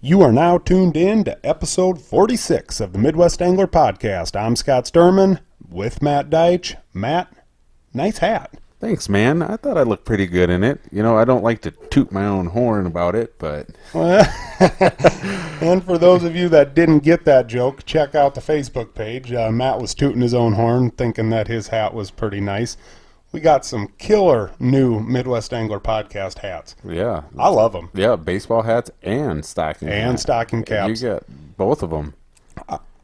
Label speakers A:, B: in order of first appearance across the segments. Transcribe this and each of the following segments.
A: You are now tuned in to episode 46 of the Midwest Angler Podcast. I'm Scott Sturman with Matt Deitch. Matt, nice hat.
B: Thanks, man. I thought I looked pretty good in it. You know, I don't like to toot my own horn about it, but...
A: And for those of you that didn't get that joke, check out the Facebook page. Matt was tooting his own horn, thinking that his hat was pretty nice. We got some killer new Midwest Angler Podcast hats.
B: Yeah.
A: I love them.
B: Yeah, baseball hats and stocking caps.
A: And stocking caps.
B: You got both of them.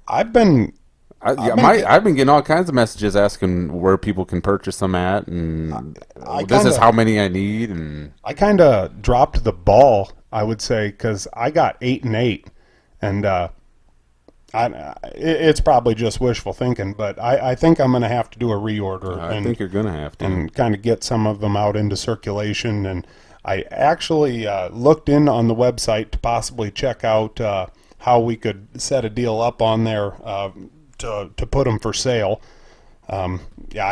A: I've been
B: getting all kinds of messages asking where people can purchase them at, and this is how many I need. And
A: I kind of dropped the ball, I would say, because I got 8 and 8, and it's probably just wishful thinking, but I think I'm going to have to do a reorder.
B: I think you're going to have to.
A: And kind of get some of them out into circulation. And I actually looked in on the website to possibly check out how we could set a deal up on there to put them for sale. I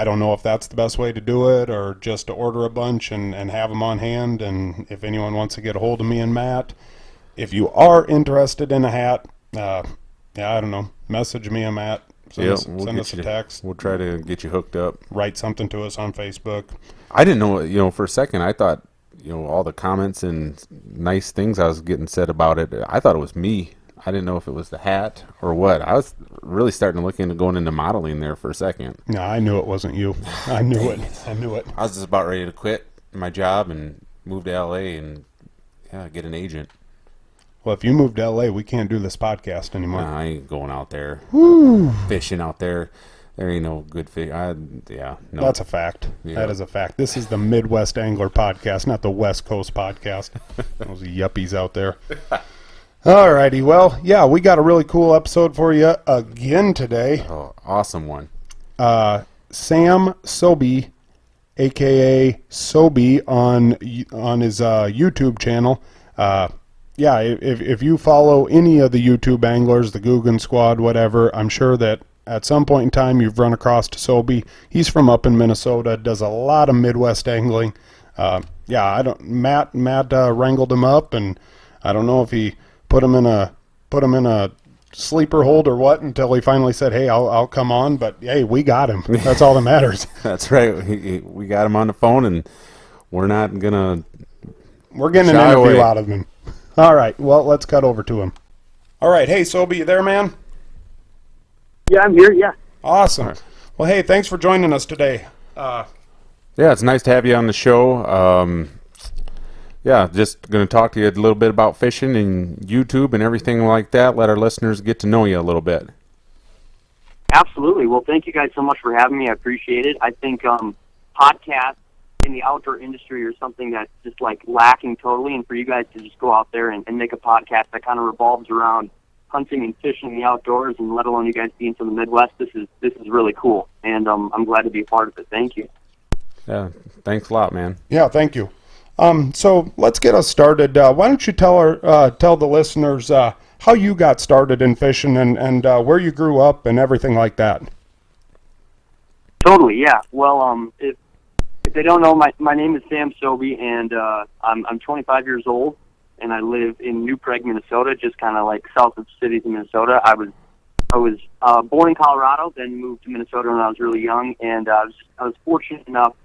A: don't know if that's the best way to do it or just to order a bunch and have them on hand. And if anyone wants to get a hold of me and Matt, if you are interested in a hat, I don't know, message me and Matt. Send us a text.
B: We'll try to get you hooked up.
A: Write something to us on Facebook.
B: I didn't know, for a second, I thought, all the comments and nice things I was getting said about it, I thought it was me. I didn't know if it was the hat or what. I was really starting to look into going into modeling there for a second.
A: No, I knew it wasn't you. I knew it.
B: I was just about ready to quit my job and move to L.A. and get an agent.
A: Well, if you move to L.A., we can't do this podcast anymore.
B: Nah, I ain't going out there.
A: Woo.
B: Fishing out there. There ain't no good fish. No.
A: That's a fact. Yeah. That is a fact. This is the Midwest Angler Podcast, not the West Coast Podcast. Those yuppies out there. All righty. Well, yeah, we got a really cool episode for you again today.
B: Oh, awesome one.
A: Sam Sobieck, a.k.a. Sobi, on his YouTube channel. If you follow any of the YouTube anglers, the Guggen Squad, whatever, I'm sure that at some point in time you've run across Sobi. He's from up in Minnesota, does a lot of Midwest angling. Matt wrangled him up, and I don't know if he put him in a sleeper hold or what until he finally said, "Hey, I'll come on." But hey, we got him. That's all that matters.
B: That's right. We got him on the phone, and we're getting an
A: interview out of him. All right, well, let's cut over to him. All right, hey, Sobi, you there, man?
C: Yeah, I'm here, yeah.
A: Awesome. Right. Well, hey, thanks for joining us today.
B: It's nice to have you on the show. Just going to talk to you a little bit about fishing and YouTube and everything like that. Let our listeners get to know you a little bit.
C: Absolutely. Well, thank you guys so much for having me. I appreciate it. I think podcasts in the outdoor industry or something that's just like lacking totally, and for you guys to just go out there and make a podcast that kind of revolves around hunting and fishing in the outdoors, and let alone you guys being from the Midwest, this is really cool, and I'm glad to be a part of it. Thank you.
B: Yeah, thanks a lot, man.
A: Yeah, thank you. So let's get us started. Why don't you tell the listeners how you got started in fishing and where you grew up and everything like that?
C: Totally, yeah. Well, if they don't know, my name is Sam Sobieck, and I'm 25 years old, and I live in New Prague, Minnesota, just kind of like south of cities in Minnesota. I was born in Colorado, then moved to Minnesota when I was really young, and I was fortunate enough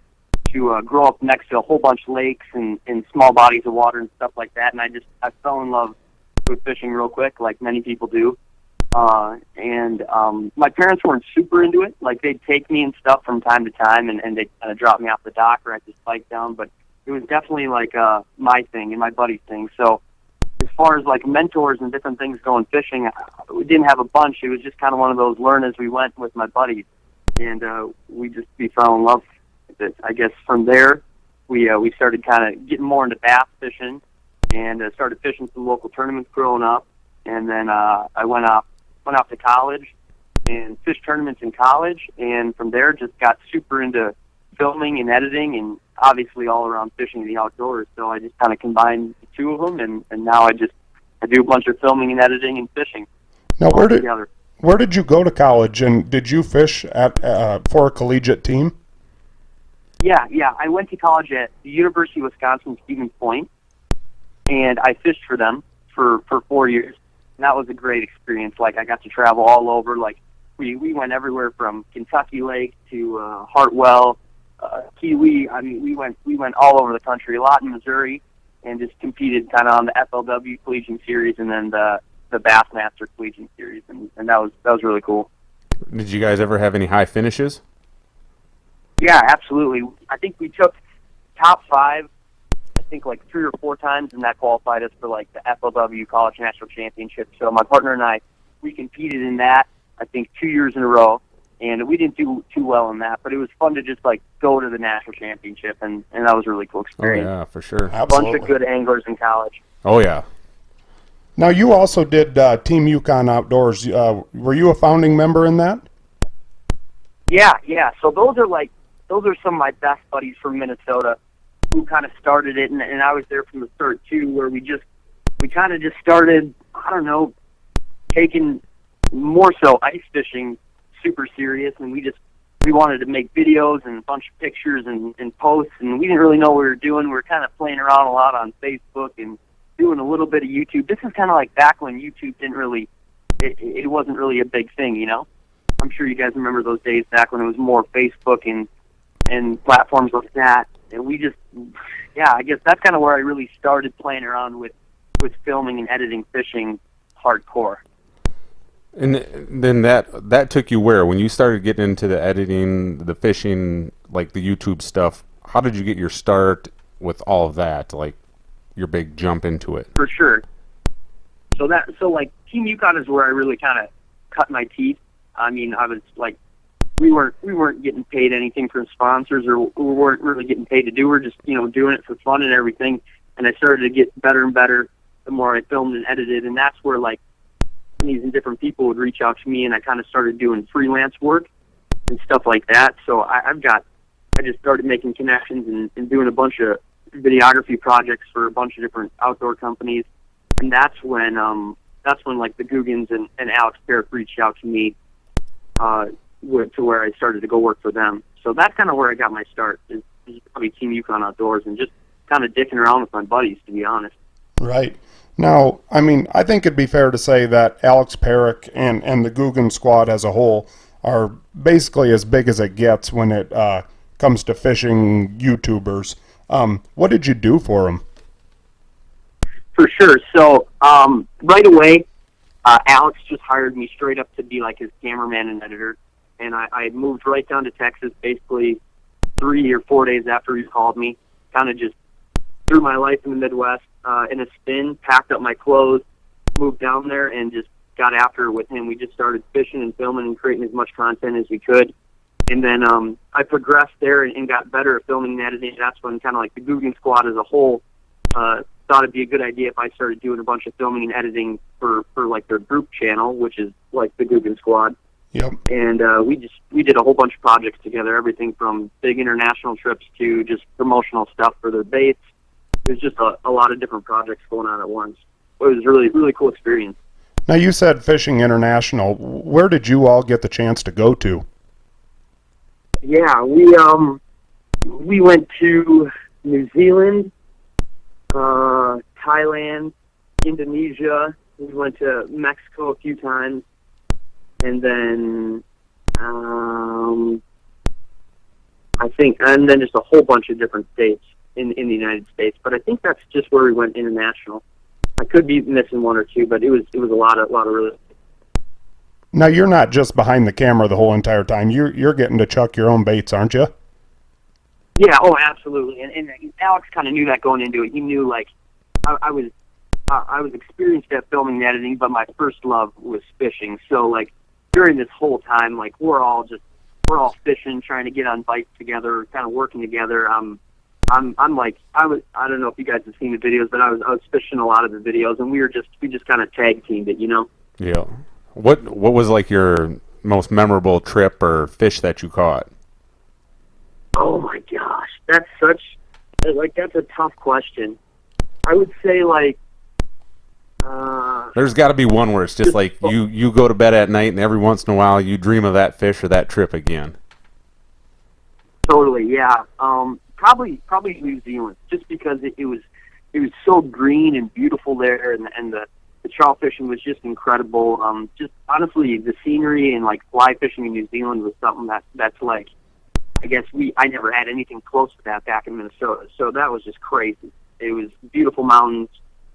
C: to grow up next to a whole bunch of lakes and small bodies of water and stuff like that, and I fell in love with fishing real quick, like many people do. My parents weren't super into it. Like, they'd take me and stuff from time to time, and they'd kind of drop me off the dock or I'd just bike down, but it was definitely like my thing and my buddy's thing. So as far as like mentors and different things going fishing, we didn't have a bunch. It was just kind of one of those learn as we went with my buddies, and we fell in love with it. I guess from there we started kind of getting more into bass fishing, and started fishing some local tournaments growing up, and then I went off to college and fished tournaments in college, and from there just got super into filming and editing, and obviously all around fishing in the outdoors. So I just kind of combined the two of them, and now I do a bunch of filming and editing and fishing.
A: Now, where did you go to college, and did you fish for a collegiate team?
C: Yeah. I went to college at the University of Wisconsin Stevens Point, and I fished for them for 4 years, and that was a great experience. Like I got to travel all over. Like we went everywhere from Kentucky Lake to Hartwell, Kiwi. I mean, we went all over the country. A lot in Missouri, and just competed kind of on the FLW Collegiate Series and then the Bassmaster Collegiate Series, and that was really cool.
B: Did you guys ever have any high finishes?
C: Yeah, absolutely. I think we took top 5, I think like 3 or 4 times, and that qualified us for like the FLW College National Championship. So my partner and I, we competed in that, I think 2 years in a row, and we didn't do too well in that, but it was fun to just like go to the national championship, and that was a really cool experience.
B: Oh yeah, for sure.
C: A bunch of good anglers in college.
B: Oh yeah.
A: Now, you also did Team Yukon Outdoors. Were you a founding member in that?
C: Yeah. So those are some of my best buddies from Minnesota who kind of started it, and I was there from the start too, where we kind of just started, I don't know, taking more so ice fishing super serious, and we wanted to make videos and a bunch of pictures and posts, and we didn't really know what we were doing. We were kind of playing around a lot on Facebook and doing a little bit of YouTube. This is kind of like back when YouTube didn't really, it wasn't really a big thing, you know? I'm sure you guys remember those days back when it was more Facebook and platforms like that. And we just, yeah, I guess that's kind of where I really started playing around with filming and editing fishing hardcore.
B: And then that took you where? When you started getting into the editing, the fishing, like the YouTube stuff, how did you get your start with all of that? Like your big jump into it?
C: For sure. So like Team Yukon is where I really kind of cut my teeth. I mean, I was like, we weren't getting paid anything from sponsors, or we weren't really getting paid to do. We're just, doing it for fun and everything. And I started to get better and better the more I filmed and edited. And that's where like companies and different people would reach out to me, and I kind of started doing freelance work and stuff like that. So I just started making connections and doing a bunch of videography projects for a bunch of different outdoor companies. And that's when like the Googans and Alex Parrick reached out to me, to where I started to go work for them. So that's kind of where I got my start, is probably Team Yukon Outdoors, and just kind of dicking around with my buddies, to be honest.
A: Right. Now, I mean, I think it'd be fair to say that Alex Parrick and the Guggen squad as a whole are basically as big as it gets when it comes to fishing YouTubers. What did you do for them?
C: For sure. So right away, Alex just hired me straight up to be like his cameraman and editor. And I moved right down to Texas basically 3 or 4 days after he called me. Kind of just threw my life in the Midwest in a spin, packed up my clothes, moved down there, and just got after it with him. We just started fishing and filming and creating as much content as we could. And then I progressed there and got better at filming and editing. That's when kind of like the Guggen squad as a whole thought it'd be a good idea if I started doing a bunch of filming and editing for like their group channel, which is like the Guggen squad.
A: Yep.
C: And we did a whole bunch of projects together, everything from big international trips to just promotional stuff for their baits. There's just a lot of different projects going on at once. It was a really, really cool experience.
A: Now, you said fishing international. Where did you all get the chance to go to?
C: Yeah, we went to New Zealand, Thailand, Indonesia. We went to Mexico a few times, and then and then just a whole bunch of different states in the United States. But I think that's just where we went international. I could be missing one or two, but it was a lot of really.
A: Now, you're not just behind the camera the whole entire time. You're getting to chuck your own baits, aren't you?
C: Yeah, oh, absolutely. And Alex kind of knew that going into it. He knew, like, I was experienced at filming and editing, but my first love was fishing. So, like, during this whole time, like, we're all fishing, trying to get on bites together, kind of working together. I'm like, I don't know if you guys have seen the videos, but I was fishing a lot of the videos, and we just kind of tag teamed it, you know?
B: Yeah. What was like your most memorable trip or fish that you caught?
C: Oh my gosh, that's a tough question. I would say like.
B: There's got to be one where it's just like you go to bed at night and every once in a while you dream of that fish or that trip again.
C: Totally, yeah. Probably New Zealand, just because it was it was so green and beautiful there, and the trout fishing was just incredible. Just honestly, the scenery and like fly fishing in New Zealand was something that's like, I guess I never had anything close to that back in Minnesota. So that was just crazy. It was beautiful mountains,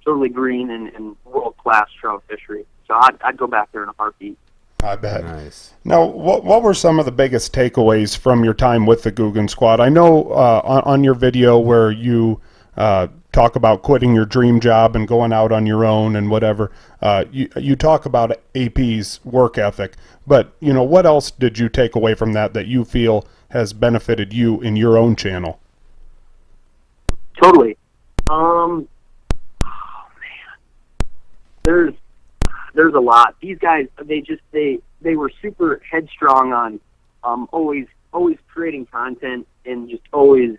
C: totally green, and world-class trout fishery. So I'd go back there in a heartbeat.
A: I bet.
B: Nice.
A: Now, what were some of the biggest takeaways from your time with the Guggen Squad? I know on your video where you talk about quitting your dream job and going out on your own and whatever, you talk about AP's work ethic. But, what else did you take away from that you feel has benefited you in your own channel?
C: Totally. Oh, man. There's a lot. These guys, they were super headstrong on always creating content and just always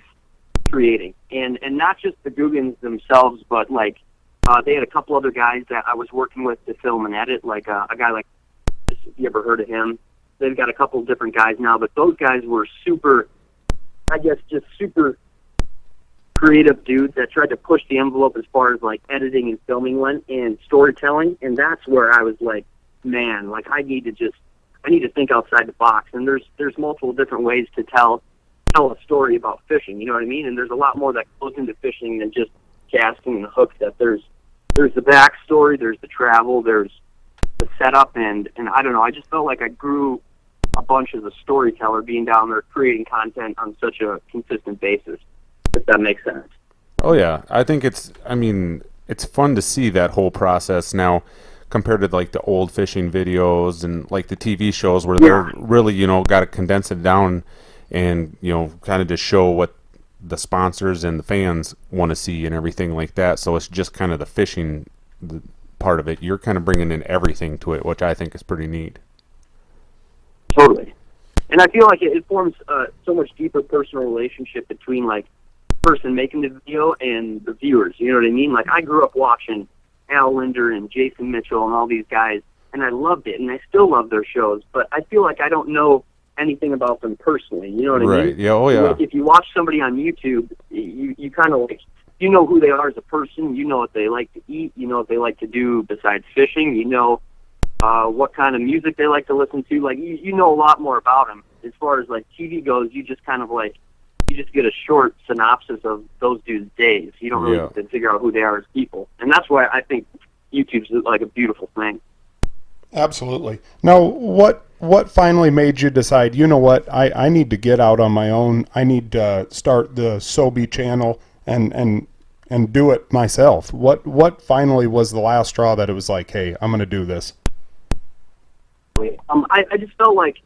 C: creating. And not just the Guggens themselves, but like they had a couple other guys that I was working with to film and edit, like a guy like, if you ever heard of him. They've got a couple of different guys now, but those guys were super, I guess, just super creative dudes that tried to push the envelope as far as like editing and filming went and storytelling. And that's where I was like, man, like I need to think outside the box. And there's multiple different ways to tell a story about fishing, you know what I mean? And there's a lot more that goes into fishing than just casting and hooks. That there's the backstory, there's the travel, there's the setup, and I don't know, I just felt like I grew a bunch as a storyteller being down there creating content on such a consistent basis, if that makes sense.
B: Oh yeah, I think it's fun to see that whole process now compared to like the old fishing videos and like the TV shows where they're really, got to condense it down and, kind of just show what the sponsors and the fans want to see and everything like that. So it's just kind of the fishing part of it. You're kind of bringing in everything to it, which I think is pretty neat.
C: Totally. And I feel like it forms so much deeper personal relationship between like the person making the video and the viewers. You know what I mean? Like I grew up watching Al Linder and Jason Mitchell and all these guys, and I loved it, and I still love their shows. But I feel like I don't know anything about them personally. You know what I mean?
B: Right. Yeah. Oh yeah.
C: Like if you watch somebody on YouTube, you kind of like, you know who they are as a person. You know what they like to eat. You know what they like to do besides fishing. You know what kind of music they like to listen to. Like you know a lot more about them. As far as like TV goes, you just kind of like, you just get a short synopsis of those dudes' days. You don't really get to figure out who they are as people. And that's why I think YouTube's like a beautiful thing.
A: Absolutely. Now, what finally made you decide, you know what, I need to get out on my own. I need to start the Sobi channel and do it myself. What finally was the last straw that it was like, hey, I'm going to do this?
C: I just felt like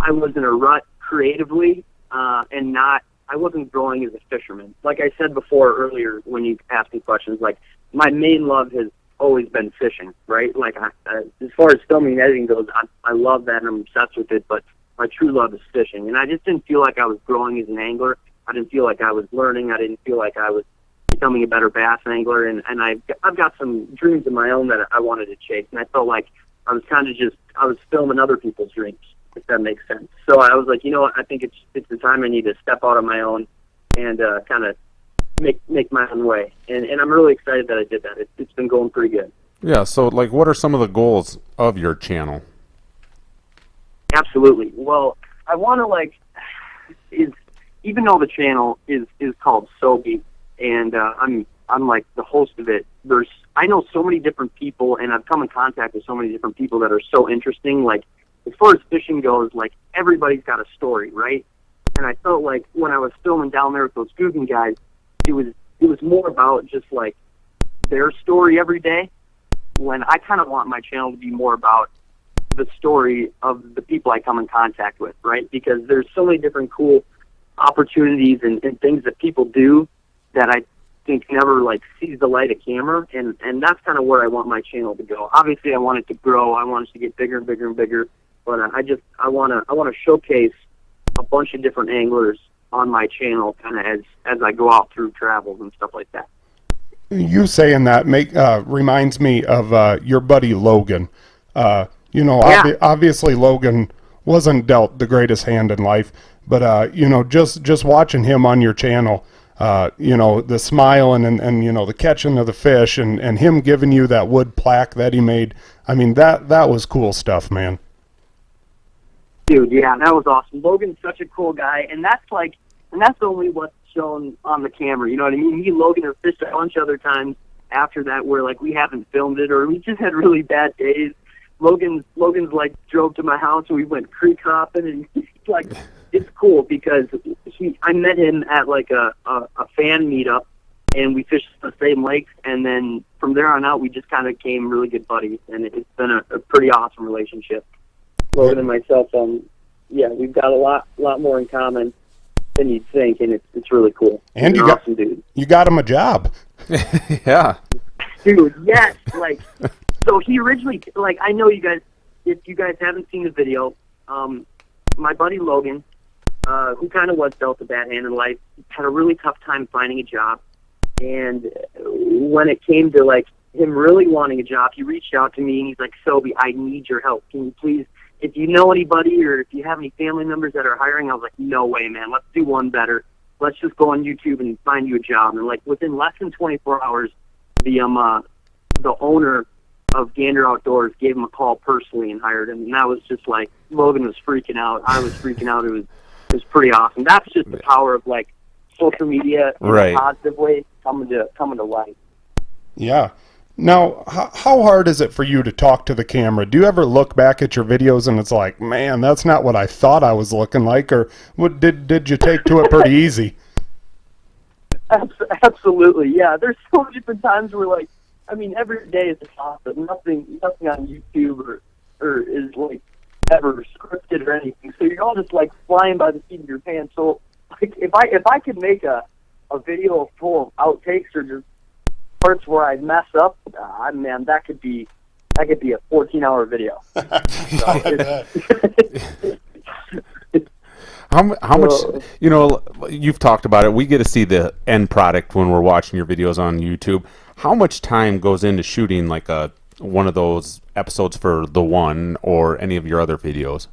C: I was in a rut creatively, and I wasn't growing as a fisherman. Like I said before earlier when you asked me questions, like my main love has always been fishing, right? Like as far as filming and editing goes, I love that and I'm obsessed with it, but my true love is fishing. And I just didn't feel like I was growing as an angler. I didn't feel like I was learning. I didn't feel like I was becoming a better bass angler. And I've got some dreams of my own that I wanted to chase. And I felt like I was kind of I was filming other people's dreams, if that makes sense. So I was like, you know what, I think it's the time I need to step out on my own and kind of make my own way. And I'm really excited that I did that. It's been going pretty good.
B: Yeah, so like what are some of the goals of your channel?
C: Absolutely. Well, I want to even though the channel is called Sobi and I'm like the host of it, I know so many different people and I've come in contact with so many different people that are so interesting. Like as far as fishing goes, like everybody's got a story, right? And I felt like when I was filming down there with those Guggen guys, it was more about just like their story every day, when I kind of want my channel to be more about the story of the people I come in contact with, right? Because there's so many different cool opportunities and things that people do that I think never like sees the light of camera, and that's kind of where I want my channel to go. Obviously, I want it to grow. I want it to get bigger and bigger and bigger, but I want to showcase a bunch of different anglers on my channel kind of as I go out through travels and stuff like that.
A: You saying that reminds me of your buddy Logan. Obviously Logan wasn't dealt the greatest hand in life, but just watching him on your channel, the smiling and the catching of the fish and him giving you that wood plaque that he made. I mean, that was cool stuff, man.
C: Dude, yeah, that was awesome. Logan's such a cool guy, and that's only what's shown on the camera. You know what I mean? Me and Logan have fished a bunch of other times after that where like we haven't filmed it or we just had really bad days. Logan's like drove to my house and we went creek hopping, and he's like, it's cool because I met him at like a fan meetup, and we fished the same lakes, and then from there on out we just kind of became really good buddies, and it's been a pretty awesome relationship. Logan and myself, yeah, we've got a lot more in common than you'd think, and it's really cool.
A: And
C: He's an awesome dude.
A: You got him a job.
B: Yeah.
C: Dude, yes, like, so he originally, like, I know you guys, if you guys haven't seen the video, my buddy Logan, who kind of was dealt a bad hand in life, had a really tough time finding a job, and when it came to, like, him really wanting a job, he reached out to me, and he's like, Sobi, I need your help. Can you please, if you know anybody or if you have any family members that are hiring, I was like, no way, man, let's do one better. Let's just go on YouTube and find you a job. And, like, within less than 24 hours, the owner of Gander Outdoors gave him a call personally and hired him. And that was just, like, Logan was freaking out. I was freaking out. It was pretty awesome. That's just the power of, like, social media in a positive way coming to life.
A: Yeah. Now, how hard is it for you to talk to the camera? Do you ever look back at your videos and it's like, man, that's not what I thought I was looking like? Or did you take to it pretty easy?
C: Absolutely, yeah. There's so many different times where, like, I mean, every day is a toss-up. Nothing on YouTube or is, like, ever scripted or anything. So you're all just, like, flying by the seat of your pants. So, like, if I could make a video full of outtakes or just parts where I mess up, man, that could be a 14-hour video.
B: How much, you've talked about it. We get to see the end product when we're watching your videos on YouTube. How much time goes into shooting like one of those episodes for The One or any of your other videos?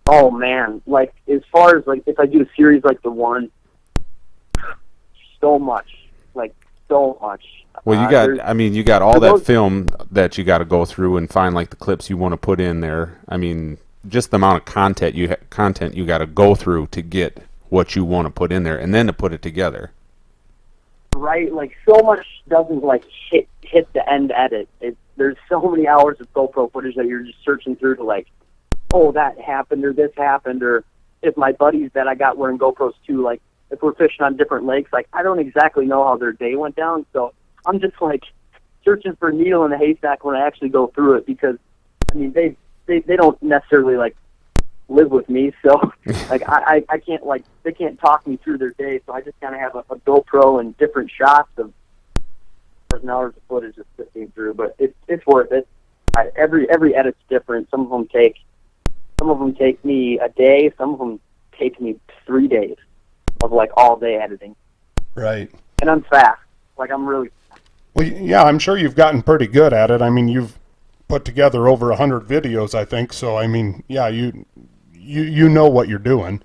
C: Oh man, like as far as like if I do a series like The One, so much. Well,
B: you got all that film that you got to go through and find like the clips you want to put in there. I mean, just the amount of content you got to go through to get what you want to put in there, and then to put it together.
C: Right, like so much doesn't like hit the end edit. There's so many hours of GoPro footage that you're just searching through to like, oh, that happened or this happened, or if my buddies that I got wearing GoPros too, like. If we're fishing on different lakes, like I don't exactly know how their day went down, so I'm just like searching for a needle in a haystack when I actually go through it because I mean they don't necessarily like live with me, so like I can't like they can't talk me through their day, so I just kind of have a GoPro and different shots of hours of footage just sifting through, but it's worth it. Every edit's different. Some of them take me a day, some of them take me 3 days. Of like all day editing.
A: Right.
C: And I'm fast. Like I'm really fast.
A: Well, yeah, I'm sure you've gotten pretty good at it. I mean, you've put together over 100 videos, I think. So, I mean, yeah, you know what you're doing.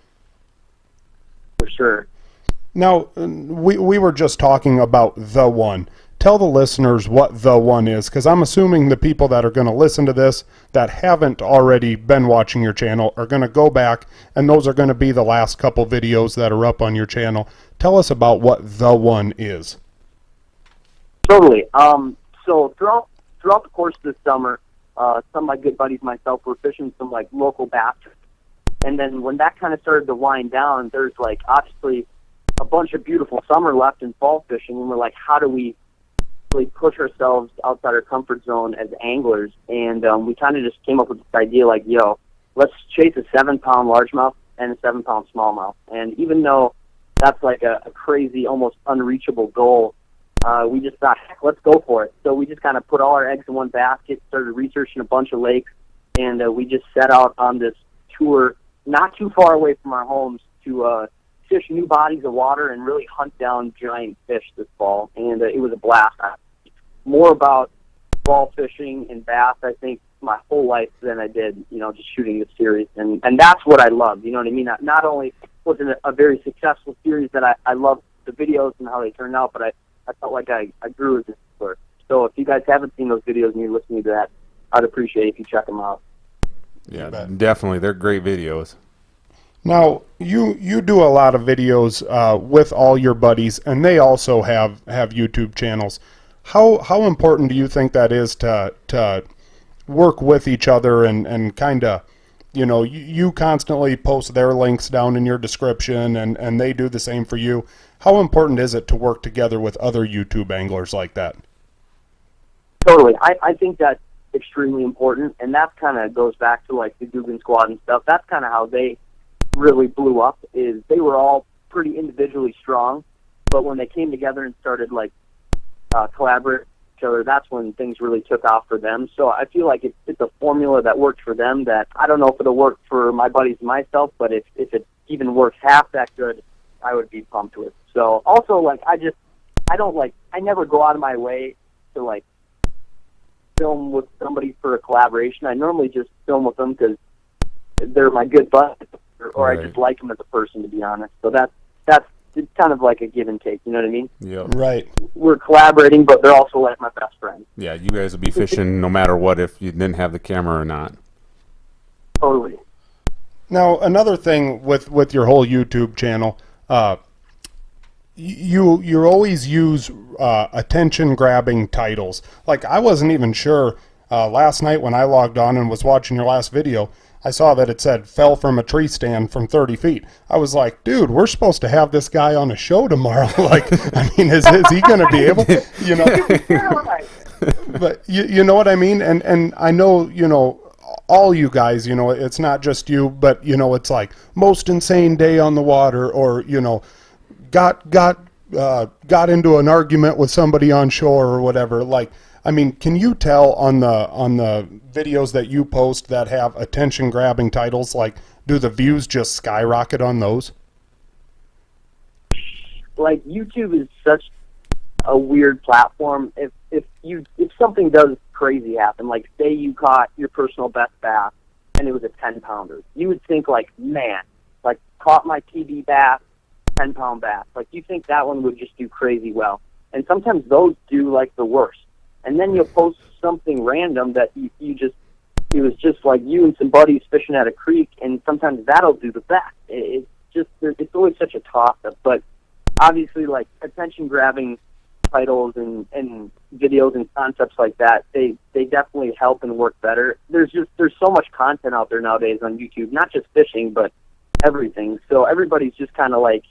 C: For sure.
A: Now, we were just talking about The One. Tell the listeners what The One is, because I'm assuming the people that are going to listen to this that haven't already been watching your channel are going to go back, and those are going to be the last couple videos that are up on your channel. Tell us about what The One is.
C: Totally. So throughout the course of the summer, some of my good buddies and myself were fishing some like local bass. And then when that kind of started to wind down, there's like obviously a bunch of beautiful summer left in fall fishing, and we're like, how do we really push ourselves outside our comfort zone as anglers? And we kind of just came up with this idea like, yo, let's chase a 7-pound largemouth and a 7-pound smallmouth. And even though that's like a crazy, almost unreachable goal, we just thought, heck, let's go for it. So we just kind of put all our eggs in one basket, started researching a bunch of lakes, and we just set out on this tour not too far away from our homes to fish new bodies of water and really hunt down giant fish this fall. And it was a blast. More about fall fishing and bass, I think, my whole life than I did, just shooting the series. And that's what I love, you know what I mean? Not only was it a very successful series that I loved the videos and how they turned out, but I felt like I grew as a sport. So if you guys haven't seen those videos and you're listening to that, I'd appreciate it if you check them out.
B: Yeah, definitely. They're great videos.
A: Now, you do a lot of videos with all your buddies, and they also have YouTube channels. How important do you think that is to work with each other and kind of, you constantly post their links down in your description, and they do the same for you. How important is it to work together with other YouTube anglers like that?
C: Totally. I think that's extremely important, and that kind of goes back to like the Guggen Squad and stuff. That's kind of how they really blew up, is they were all pretty individually strong, but when they came together and started like collaborating with each other, that's when things really took off for them. So I feel like it's a formula that worked for them that I don't know if it'll work for my buddies and myself, but if it even works half that good, I would be pumped with. So also, like, I never go out of my way to like film with somebody for a collaboration. I normally just film with them because they're my good buddies, or
B: Right.
C: I just like them as a person, to be honest. So that's it's kind of like a give and take. You know what I mean?
B: Yeah.
A: Right.
C: We're collaborating, but they're also like my best friends.
B: Yeah, you guys would be fishing no matter what if you didn't have the camera or not.
C: Totally.
A: Now, another thing with your whole YouTube channel, you always use attention-grabbing titles. Like, I wasn't even sure last night when I logged on and was watching your last video, I saw that it said, fell from a tree stand from 30 feet. I was like, dude, we're supposed to have this guy on a show tomorrow. Like, I mean, is he going to be able to, But you know what I mean? And I know, all you guys, it's not just you, but, it's like most insane day on the water, or, got into an argument with somebody on shore or whatever. Like, I mean, can you tell on the videos that you post that have attention-grabbing titles, like, do the views just skyrocket on those?
C: Like, YouTube is such a weird platform. If something does crazy happen, like say you caught your personal best bass and it was a 10-pounder, you would think like, man, like caught my PB bass, 10-pound bass. Like you think that one would just do crazy well. And sometimes those do like the worst. And then you'll post something random that it was just like you and some buddies fishing at a creek, and sometimes that'll do the best. It's always such a toss-up. But obviously, like, attention-grabbing titles and videos and concepts like that, they definitely help and work better. There's so much content out there nowadays on YouTube, not just fishing, but everything. So everybody's just kind of like,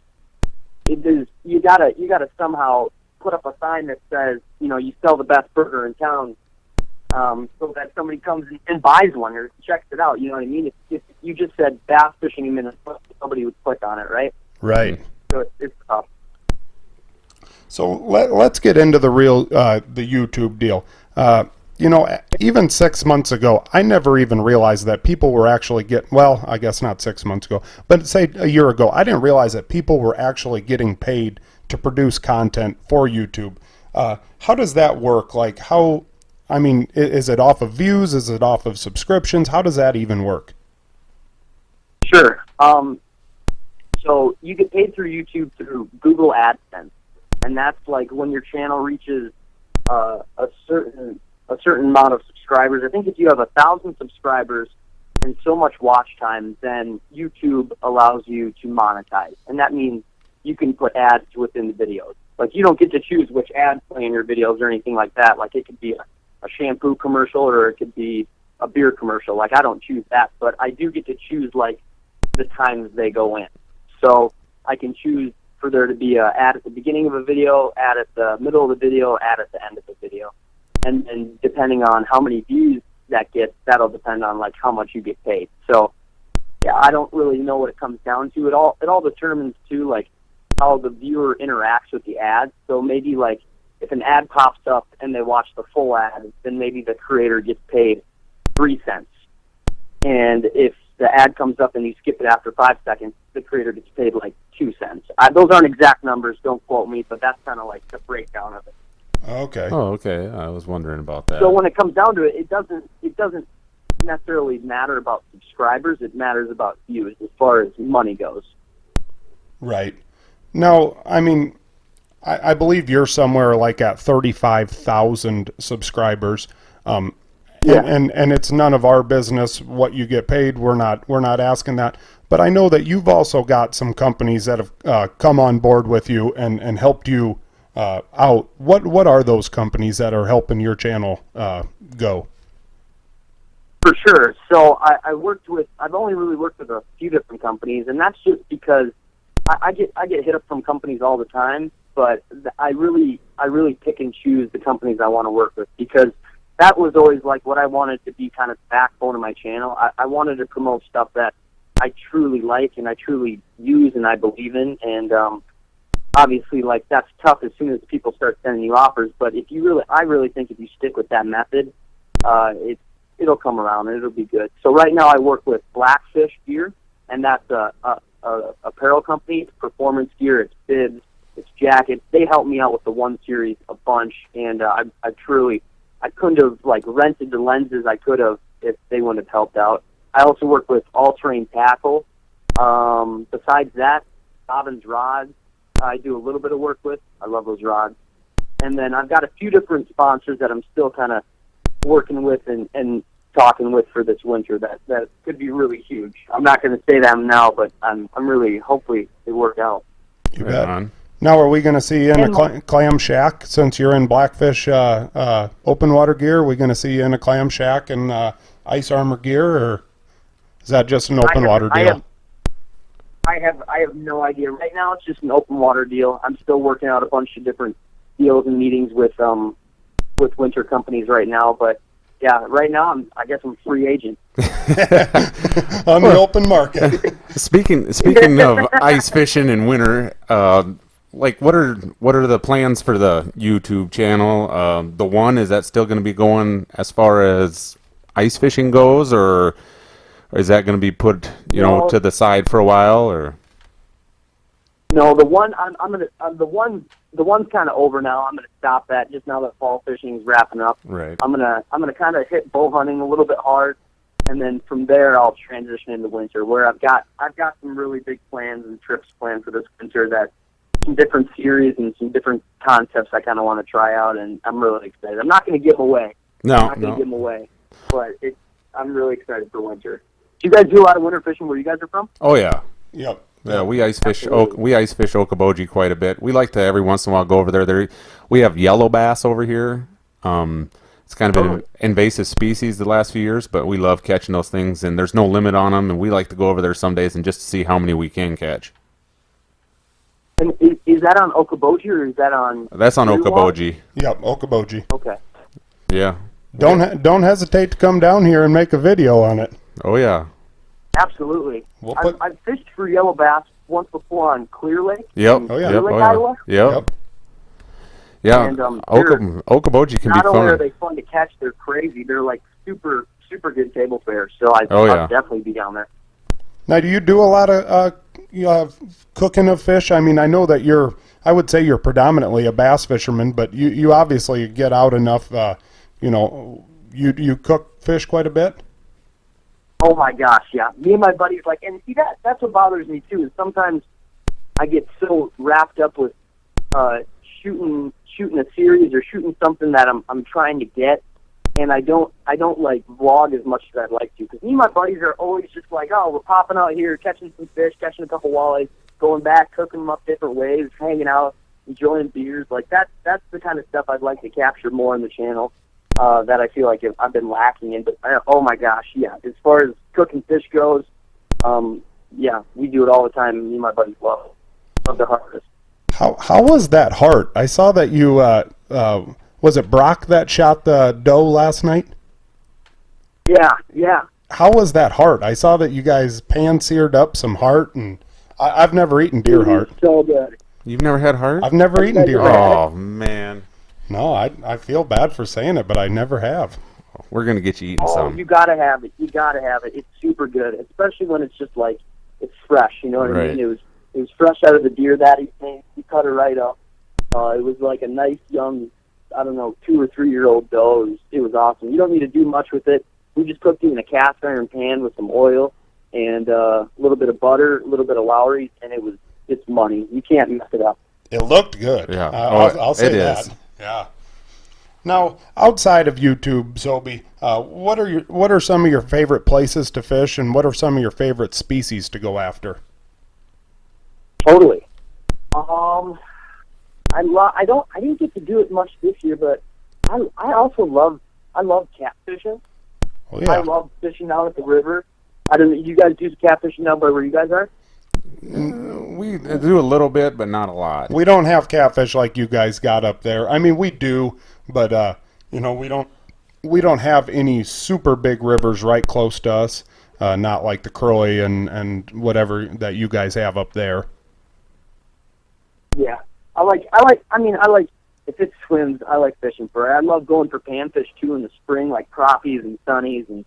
C: you gotta somehow put up a sign that says, you sell the best burger in town, so that somebody comes and buys one or checks it out. You know what I mean? If you just said bass fishing in Minnesota, somebody would click on it, right?
A: Right.
C: So it's tough.
A: So let's get into the real the YouTube deal. Even 6 months ago, I never even realized that people were actually well, I guess not 6 months ago, but say a year ago, I didn't realize that people were actually getting paid to produce content for YouTube. How does that work? Like, is it off of views? Is it off of subscriptions? How does that even work?
C: Sure. So you get paid through YouTube through Google AdSense, and that's like when your channel reaches a certain amount of subscribers. I think if you have 1,000 subscribers and so much watch time, then YouTube allows you to monetize, and that means you can put ads within the videos. Like, you don't get to choose which ads play in your videos or anything like that. Like, it could be a shampoo commercial, or it could be a beer commercial. Like, I don't choose that, but I do get to choose, like, the times they go in. So I can choose for there to be an ad at the beginning of a video, ad at the middle of the video, ad at the end of the video. And depending on how many views that gets, that'll depend on, like, how much you get paid. So, yeah, I don't really know what it comes down to. It all determines, too, like, how the viewer interacts with the ad. So maybe, like, if an ad pops up and they watch the full ad, then maybe the creator gets paid 3 cents. And if the ad comes up and you skip it after 5 seconds, the creator gets paid like 2 cents. Those aren't exact numbers, don't quote me, but that's kind of like the breakdown of it.
A: Okay.
B: Oh, okay. I was wondering about that.
C: So when it comes down to it, it doesn't necessarily matter about subscribers. It matters about views as far as money goes.
A: Right. Now, I mean, I believe you're somewhere like at 35,000 subscribers.
C: Yeah.
A: And it's none of our business what you get paid. We're not asking that. But I know that you've also got some companies that have come on board with you and helped you out. What are those companies that are helping your channel go?
C: For sure. So I've only really worked with a few different companies, and that's just because I get hit up from companies all the time, but I really pick and choose the companies I want to work with, because that was always like what I wanted to be kind of the backbone of my channel. I wanted to promote stuff that I truly like and I truly use and I believe in, and obviously, like, that's tough as soon as people start sending you offers. But I really think if you stick with that method, it'll come around and it'll be good. So right now I work with Blackfish Gear, and that's a apparel company. It's performance gear, it's bibs, it's jackets. They helped me out with the 1 Series a bunch, and I couldn't have like rented the lenses I could have if they wouldn't have helped out. I also work with All Terrain Tackle. Besides that, Bobbin's Rods I do a little bit of work with. I love those rods. And then I've got a few different sponsors that I'm still kind of working with and talking with for this winter that could be really huge. I'm not going to say them now, but I'm really, hopefully they work out.
A: You bet. Now, are we going to see you in a clam shack since you're in Blackfish open water gear? Are we going to see you in a clam shack and ice armor gear, or is that just an open water deal?
C: I have no idea. Right now, it's just an open water deal. I'm still working out a bunch of different deals and meetings with winter companies right now. But yeah, right now I guess I'm free agent
A: on the open market.
B: Speaking of ice fishing in winter, like what are the plans for the YouTube channel? The one, is that still going to be going as far as ice fishing goes, or is that going to be put, to the side for a while, or?
C: No, the one the one's kind of over now. I'm gonna stop that just now that fall fishing is wrapping up.
B: Right.
C: I'm gonna kind of hit bow hunting a little bit hard, and then from there I'll transition into winter, where I've got some really big plans and trips planned for this winter, that some different series and some different concepts I kind of want to try out, and I'm really excited. I'm not going to give them away. But I'm really excited for winter. Do you guys do a lot of winter fishing where you guys are from?
B: Oh yeah.
A: Yep.
B: Yeah, we ice fish Okoboji quite a bit. We like to every once in a while go over there. We have yellow bass over here. It's kind of an invasive species the last few years, but we love catching those things, and there's no limit on them, and we like to go over there some days and just see how many we can catch.
C: And is that on Okoboji, or is that on?
B: That's on Okoboji.
A: Yep, Okoboji.
C: Okay.
B: Yeah.
A: Don't hesitate to come down here and make a video on it.
B: Oh yeah.
C: Absolutely. I've fished for yellow bass once before on Clear Lake.
B: Yep.
C: Clear Lake, Iowa.
B: Yep. Yeah.
C: And
B: Okoboji can be fun.
C: Not only are they fun to catch, they're crazy. They're like super good table fare. So I'll definitely be down there.
A: Now, do you do a lot of cooking of fish? I mean, I know that I would say you're predominantly a bass fisherman, but you obviously get out enough. You cook fish quite a bit.
C: Oh my gosh, yeah. Me and my buddies and see that's what bothers me too. Is sometimes I get so wrapped up with shooting a series or shooting something that I'm trying to get, and I don't like vlog as much as I'd like to, because me and my buddies are always just like, oh, we're popping out here, catching some fish, catching a couple walleyes, going back, cooking them up different ways, hanging out, enjoying beers. Like that's the kind of stuff I'd like to capture more on the channel. That I feel like I've been lacking in. But oh my gosh, yeah. As far as cooking fish goes, yeah, we do it all the time. Me and my buddies love the harvest.
A: How was that heart? I saw that you was it Brock that shot the doe last night?
C: Yeah.
A: How was that heart? I saw that you guys pan-seared up some heart, and I've never eaten deer heart.
C: So good.
B: You've never had heart?
A: I've never eaten deer heart.
B: Oh man.
A: No, I feel bad for saying it, but I never have.
B: We're gonna get you eating some.
C: You gotta have it. It's super good, especially when it's just like it's fresh. You know what I mean? It was fresh out of the deer that evening. He cut her right up. It was like a nice young, 2 or 3 year old doe. It was awesome. You don't need to do much with it. we just cooked it in a cast iron pan with some oil and a little bit of butter, a little bit of Lowry's, and it's money. You can't mess it up.
A: It looked good.
B: Yeah.
A: I'll say
B: it
A: that.
B: is.
A: Yeah. Now, outside of YouTube, Sobi, what are some of your favorite places to fish, and what are some of your favorite species to go after?
C: Totally. I didn't get to do it much this year, but I also love catfishing.
A: Oh, yeah.
C: I love fishing out at the river. I don't know, you guys do catfishing down by where you guys are?
B: We do a little bit, but not a lot.
A: We don't have catfish like you guys got up there. I mean, we do, but we don't have any super big rivers right close to us. Not like the Croy and whatever that you guys have up there.
C: Yeah, I like if it swims, I like fishing for it. I love going for panfish too in the spring, like crappies and sunnies, and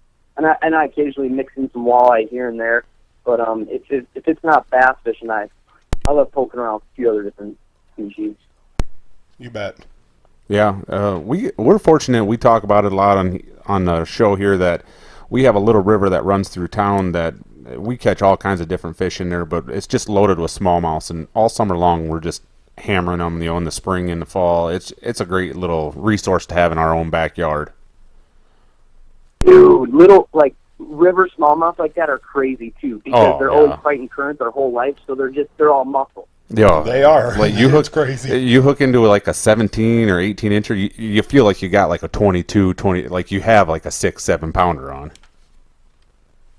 C: I occasionally mix in some walleye here and there. But if it's not bass fishing, I love poking around with a few other different species.
A: You bet.
B: Yeah, we're fortunate. We talk about it a lot on the show here that we have a little river that runs through town that we catch all kinds of different fish in there, but it's just loaded with smallmouths, and all summer long we're just hammering them. In the spring and the fall, it's a great little resource to have in our own backyard.
C: Dude, little like river smallmouth like that are crazy too because they're always fighting currents their whole life, so they're all muscle.
B: Yeah,
A: they are.
B: Like you hook
A: crazy.
B: You hook into like a 17 or 18 incher, you feel like you got like a 22, 20, like you have like a 6-7 pounder on.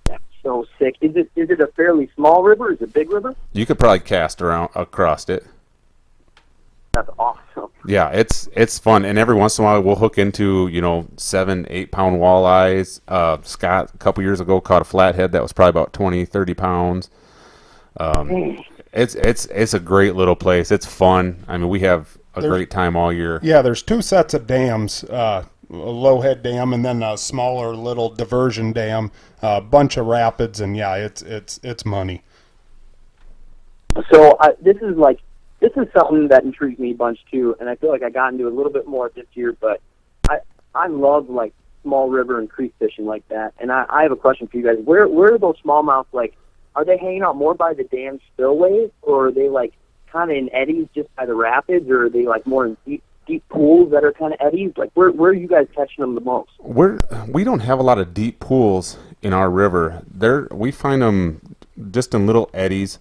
C: That's so sick. Is it a fairly small river? Is it a big river?
B: You could probably cast around across it.
C: That's awesome.
B: Yeah, it's fun, and every once in a while we'll hook into 7-8 pound walleyes. Scott a couple years ago caught a flathead that was probably about 20-30 pounds. It's a great little place. It's fun. I mean, we have a great time all year.
A: Yeah, there's two sets of dams, a low head dam and then a smaller little diversion dam, a bunch of rapids, and yeah, it's money.
C: So this is something that intrigues me a bunch too, and I feel like I got into a little bit more this year. But I love like small river and creek fishing like that. And I have a question for you guys: Where are those smallmouth like? Are they hanging out more by the dam spillways, or are they like kind of in eddies just by the rapids, or are they like more in deep pools that are kind of eddies? Like where are you guys catching them the most?
B: We don't have a lot of deep pools in our river. We find them just in little eddies.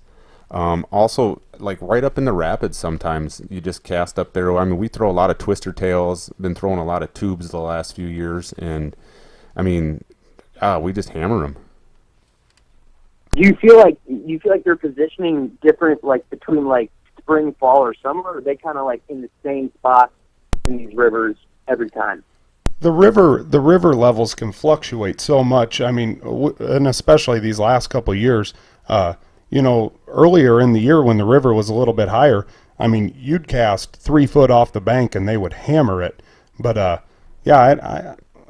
B: Also, like right up in the rapids sometimes, you just cast up there. I mean, we throw a lot of twister tails, been throwing a lot of tubes the last few years, and I mean, we just hammer them.
C: Do you feel like they're positioning different, like between like spring, fall, or summer, or are they kind of like in the same spot in these rivers every time?
A: The river levels can fluctuate so much. I mean, and especially these last couple of years. Earlier in the year when the river was a little bit higher, I mean, you'd cast 3 foot off the bank and they would hammer it. But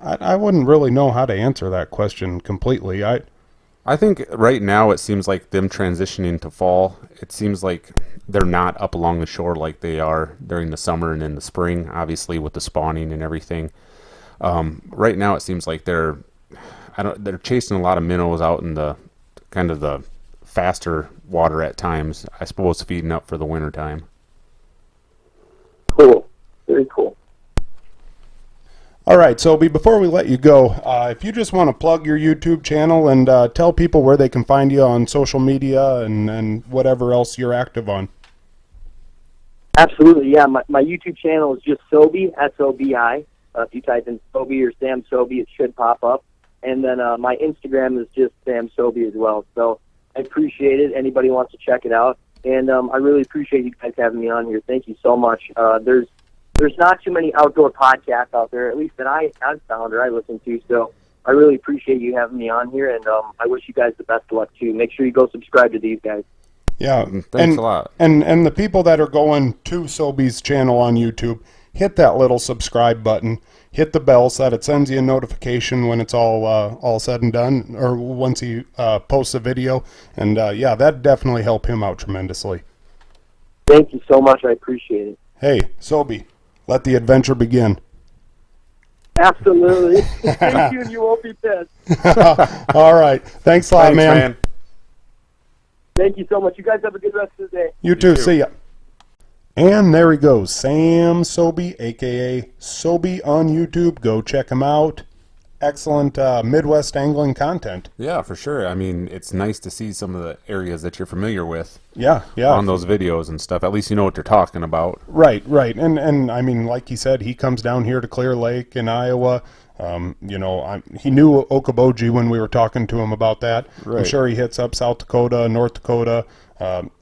A: I wouldn't really know how to answer that question completely.
B: I think right now it seems like them transitioning to fall. It seems like they're not up along the shore like they are during the summer and in the spring, obviously with the spawning and everything. Right now it seems like they're chasing a lot of minnows out in the kind of the faster water at times, I suppose, feeding up for the winter time.
C: Cool. Very cool.
A: All right, Sobi, before we let you go, if you just want to plug your YouTube channel and tell people where they can find you on social media and whatever else you're active on.
C: Absolutely, yeah. My YouTube channel is just Sobi, S-O-B-I. If you type in Sobi or Sam Sobieck, it should pop up. And then my Instagram is just Sam Sobieck as well. So I appreciate it. Anybody wants to check it out. And I really appreciate you guys having me on here. Thank you so much. There's not too many outdoor podcasts out there, at least that I've found or I listen to. So I really appreciate you having me on here, and I wish you guys the best of luck, too. Make sure you go subscribe to these guys.
A: Yeah.
B: Thanks a lot.
A: And the people that are going to Sobi's channel on YouTube, hit that little subscribe button. Hit the bell so that it sends you a notification when it's all said and done, or once he posts a video. And, that definitely help him out tremendously.
C: Thank you so much. I appreciate it.
A: Hey, Sobi, let the adventure begin.
C: Absolutely. Stay tuned. You won't be pissed.
A: All right. Thanks a lot,
B: Thanks,
A: man.
C: Thank you so much. You guys have a good rest of the day.
A: You too. See ya. And there he goes, Sam Sobieck, a.k.a. Sobi on YouTube. Go check him out. Excellent Midwest angling content.
B: Yeah, for sure. I mean, it's nice to see some of the areas that you're familiar with
A: Yeah.
B: on those videos and stuff. At least you know what they're talking about.
A: Right. And I mean, like he said, he comes down here to Clear Lake in Iowa. He knew Okoboji when we were talking to him about that. I'm
B: Right.
A: sure he hits up South Dakota, North Dakota.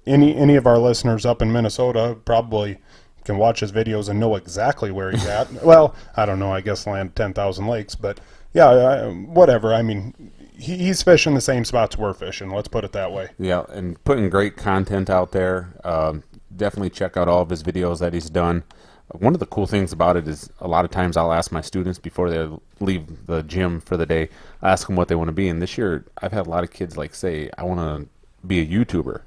A: Any of our listeners up in Minnesota probably can watch his videos and know exactly where he's at. Well, I don't know. I guess land 10,000 lakes, but yeah, whatever. I mean, he's fishing the same spots we're fishing. Let's put it that way.
B: Yeah, and putting great content out there. Definitely check out all of his videos that he's done. One of the cool things about it is a lot of times I'll ask my students before they leave the gym for the day, I ask them what they want to be. And this year I've had a lot of kids like say, I want to be a YouTuber.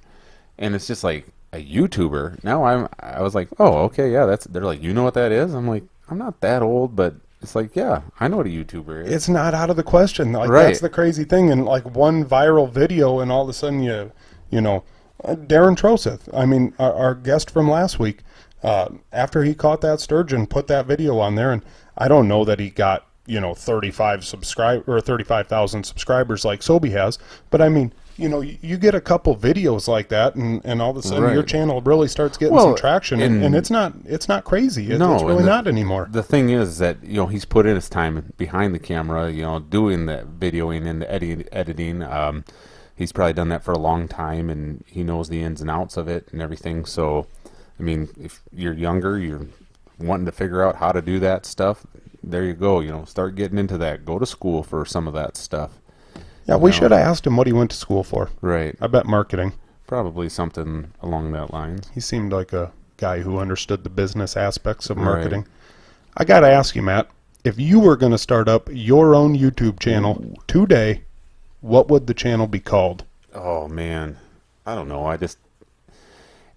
B: And it's just like, a YouTuber? Now I was like, oh, okay, yeah, they're like, you know what that is? I'm like, I'm not that old, but it's like, yeah, I know what a YouTuber is.
A: It's not out of the question. Like,
B: Right.
A: That's the crazy thing. And like one viral video, and all of a sudden Darren Troseth, I mean, our guest from last week, after he caught that sturgeon, put that video on there, and I don't know that he got 35,000 subscribers like Sobi has, but I mean, you get a couple videos like that, and all of a sudden your
B: Right.
A: channel really starts getting some traction, and it's not crazy. It's really not anymore.
B: The thing is that he's put in his time behind the camera, doing the videoing and the editing. He's probably done that for a long time, and he knows the ins and outs of it and everything. So, I mean, if you're younger, you're wanting to figure out how to do that stuff, there you go. Start getting into that. Go to school for some of that stuff.
A: Yeah, we should have asked him what he went to school for.
B: Right.
A: I bet marketing.
B: Probably something along that line.
A: He seemed like a guy who understood the business aspects of marketing. Right. I got to ask you, Matt, if you were going to start up your own YouTube channel today, what would the channel be called?
B: Oh, man. I don't know.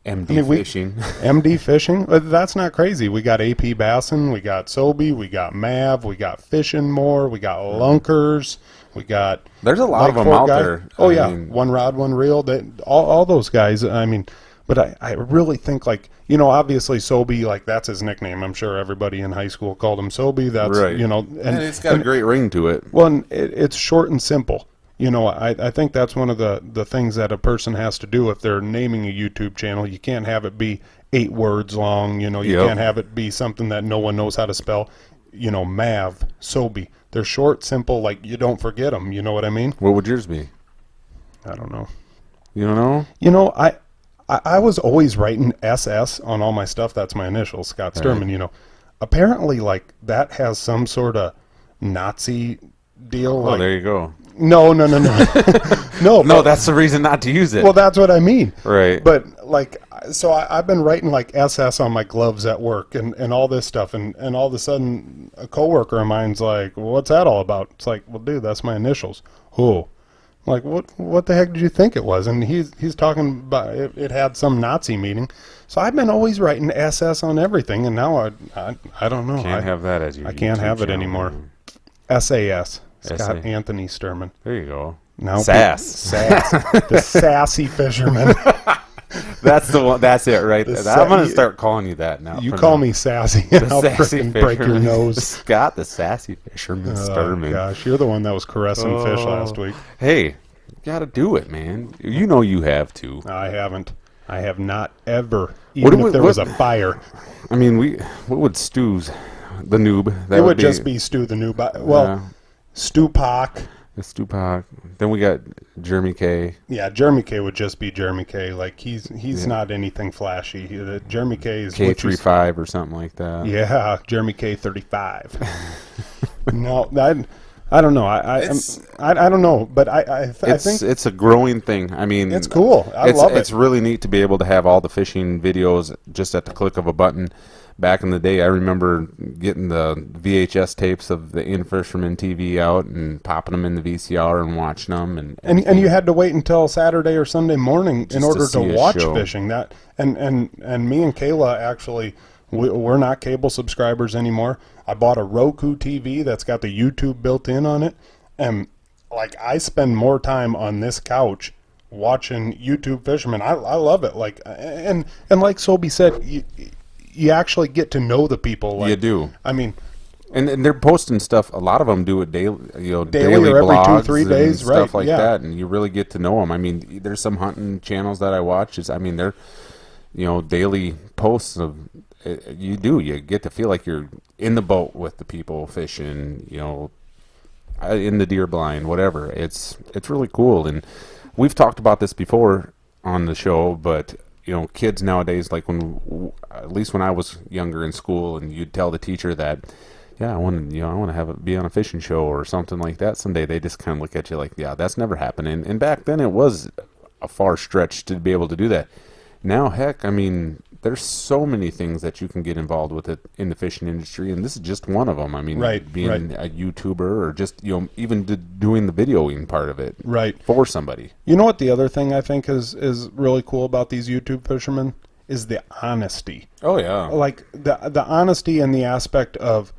B: MD Fishing.
A: MD Fishing? That's not crazy. We got AP Bassin, we got Sobi, we got Mav, we got Fishing More, we got Lunkers, we got...
B: There's a lot of them out there.
A: Oh, yeah. One Rod, One Reel. All those guys, I mean... But I really think, like, obviously Sobi, like, that's his nickname. I'm sure everybody in high school called him Sobi. That's,
B: right. And it's got a great ring to it.
A: Well, it's short and simple. I think that's one of the things that a person has to do if they're naming a YouTube channel. You can't have it be 8 words long. You can't have it be something that no one knows how to spell. Mav, Sobi. They're short, simple, like, you don't forget them. You know what I mean?
B: What would yours be?
A: I don't know.
B: You don't know?
A: I was always writing SS on all my stuff. That's my initials, Scott Sturman,
B: Right.
A: Apparently, like, that has some sort of Nazi deal.
B: Oh, there you go.
A: No. No,
B: that's the reason not to use it.
A: Well, that's what I mean.
B: Right.
A: But, like, so I've been writing, like, SS on my gloves at work and all this stuff. And all of a sudden, a coworker of mine's like, well, what's that all about? It's like, well, dude, that's my initials. Who? Like, what the heck did you think it was? And he's talking about it had some Nazi meaning. So I've been always writing SS on everything, and now I don't know.
B: Can't have that as your
A: I can't
B: YouTube
A: have it
B: channel.
A: anymore. SAS. Scott
B: SA.
A: Anthony Sturman.
B: There you go.
A: Now
B: Sass.
A: The sassy fisherman.
B: That's the one. That's it, right? I'm going to
A: you-
B: start calling you that now.
A: You call me sassy, and I'll
B: sassy
A: freaking break your
B: fisherman.
A: nose.
B: Scott, the sassy fisherman, Sturman.
A: Gosh, you're the one that was caressing fish last week.
B: Hey, you got to do it, man. You have to.
A: I haven't. I have not ever. Even if there was a fire.
B: I mean, what would Stu's, the noob? That
A: It would just be Stu the noob. Well, Stu Pock.
B: The Stupac. Then we got Jeremy K.
A: Yeah, Jeremy K would just be Jeremy K. Like, he's not anything flashy. Jeremy K is
B: K35 or something like that.
A: Yeah, Jeremy K 35. No, I don't know. I don't know, but I think
B: it's a growing thing. I mean,
A: it's cool. I love it.
B: It's really neat to be able to have all the fishing videos just at the click of a button. Back in the day, I remember getting the VHS tapes of the In Fisherman TV out and popping them in the VCR and watching them.
A: And you had to wait until Saturday or Sunday morning in order to watch
B: show.
A: fishing. And me and Kayla actually We're not cable subscribers anymore. I bought a Roku TV that's got the YouTube built in on it, and like I spend more time on this couch watching YouTube fishermen. I love it. Like and like Sobi said, you actually get to know the people. Like,
B: you do.
A: I mean.
B: And they're posting stuff. A lot of them do it daily,
A: Daily or every
B: blogs
A: 2-3 days,
B: and stuff
A: right,
B: like
A: yeah.
B: that, and you really get to know them. I mean, there's some hunting channels that I watch. They're, daily posts of. You get to feel like you're in the boat with the people fishing, in the deer blind, whatever. It's really cool, and we've talked about this before on the show, but. Kids nowadays, like at least when I was younger in school, and you'd tell the teacher that, yeah, I want to be on a fishing show or something like that someday. They just kind of look at you like, yeah, that's never happening. And back then it was a far stretch to be able to do that. Now, heck, I mean, there's so many things that you can get involved with it in the fishing industry, and this is just one of them. I mean, being a YouTuber or just even doing the videoing part of it, for somebody.
A: You know what the other thing I think is really cool about these YouTube fishermen is the honesty.
B: Oh yeah,
A: like the honesty and the aspect of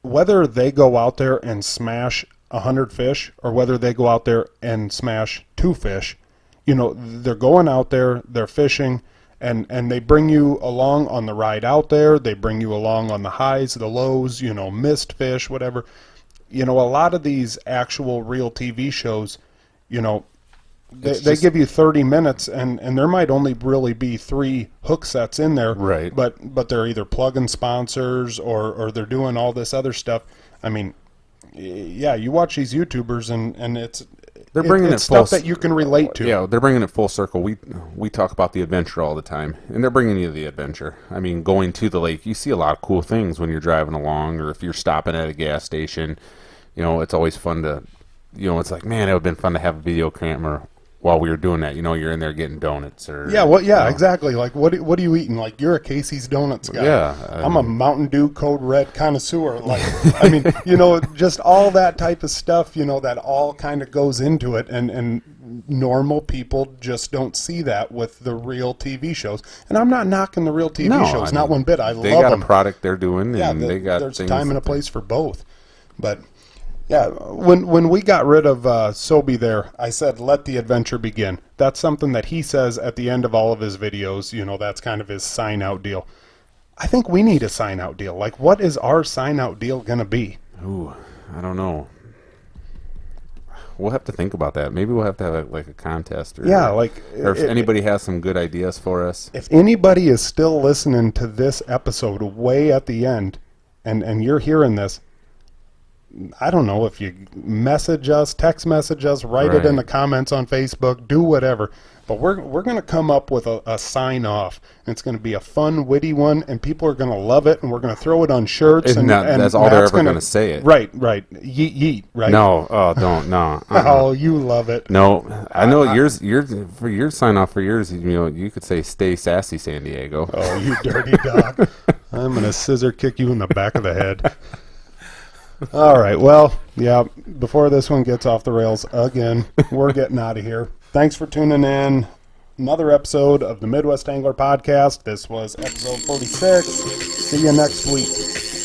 A: whether they go out there and smash 100 fish or whether they go out there and smash 2 fish. They're going out there, they're fishing. And they bring you along on the ride out there. They bring you along on the highs, the lows, missed fish, whatever. A lot of these actual real TV shows, they give you 30 minutes, and there might only really be 3 hook sets in there.
B: Right.
A: But they're either plugging sponsors or they're doing all this other stuff. I mean, yeah, you watch these YouTubers, and it's...
B: They're bringing
A: it's stuff that you can relate to.
B: Yeah, they're bringing it full circle. We talk about the adventure all the time, and they're bringing you the adventure. I mean, going to the lake, you see a lot of cool things when you're driving along, or if you're stopping at a gas station. It's always fun to, it's like, man, it would have been fun to have a video camera while we were doing that. You're in there getting donuts or
A: exactly. Like what are you eating? Like you're a Casey's Donuts guy.
B: Yeah,
A: I'm a Mountain Dew Code Red connoisseur. Like I mean, just all that type of stuff. That all kind of goes into it, and normal people just don't see that with the real TV shows. And I'm not knocking the real TV shows, not one bit. I love them.
B: They got a product they're doing, and they got
A: there's
B: things
A: time and a place for both, but. Yeah, when we got rid of Sobi there, I said, let the adventure begin. That's something that he says at the end of all of his videos. That's kind of his sign-out deal. I think we need a sign-out deal. Like, what is our sign-out deal going to be?
B: Ooh, I don't know. We'll have to think about that. Maybe we'll have to have a contest. Or if anybody has some good ideas for us.
A: If anybody is still listening to this episode way at the end, and you're hearing this, I don't know if you message us, text message us, write it in the comments on Facebook, do whatever. But we're going to come up with a sign off. And it's going to be a fun, witty one, and people are going to love it, and we're going to throw it on shirts. And
B: that's all they're ever going to say it.
A: Right. Yeet, yeet, right?
B: No, don't, no.
A: Oh, you love it.
B: No, I know yours, for your sign off for yours, you could say, stay sassy, San Diego.
A: Oh, you dirty dog. I'm going to scissor kick you in the back of the head. All right, well, yeah, before this one gets off the rails again, we're getting out of here. Thanks for tuning in. Another episode of the Midwest Angler Podcast. This was episode 46. See you next week.